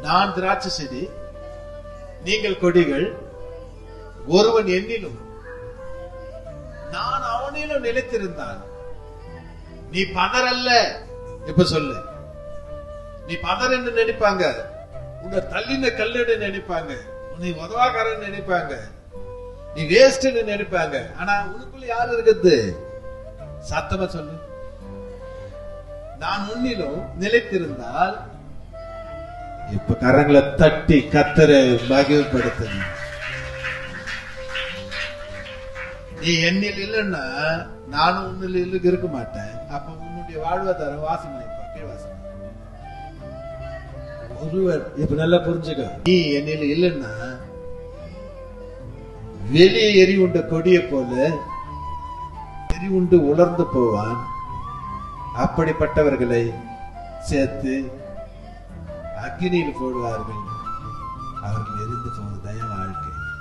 நான் திராட்சை செடி, நீங்கள் கொடிகள். ஒருவன் என்னிலும் நான் அவனிலும் நிலைத்திருந்தான். நீ பதர் அல்ல. இப்ப சொல்லு, நீ பதர் என்று நினைப்பாங்க, உன்னை தள்ளின கல்லுன்னு நினைப்பாங்க, உன்னை உதவாக்காரன்னு நினைப்பாங்க, நீ வேஸ்ட்னு நினைப்பாங்க. ஆனா உனக்குள்ள யாரு இருக்குது? சத்தமா சொல்லு, நான் உன்னிலும் நிலைத்திருந்தால். இப்ப கரங்களை தட்டி கத்தரை மகிழ்ப்படுத்தணும். நீ என்னில் இல்லைன்னா நானும் உன்னில் இருக்க மாட்டேன். அப்ப உன்னுடைய வாழ்வாதாரம் வாசமாயிருப்பா, கீழ்வாசம். ஒருவர் இப்ப நல்லா புரிஞ்சுக்க, நீ என்னில் இல்லைன்னா வெளியே எரி உண்ட கொடிய போல எரி உண்டு உலர்ந்து போவான். அப்படிப்பட்டவர்களை சேர்த்து அக்னியில் போடுவார்கள், அவர்கள் எரிந்து போவதுதான் வாழ்க்கை.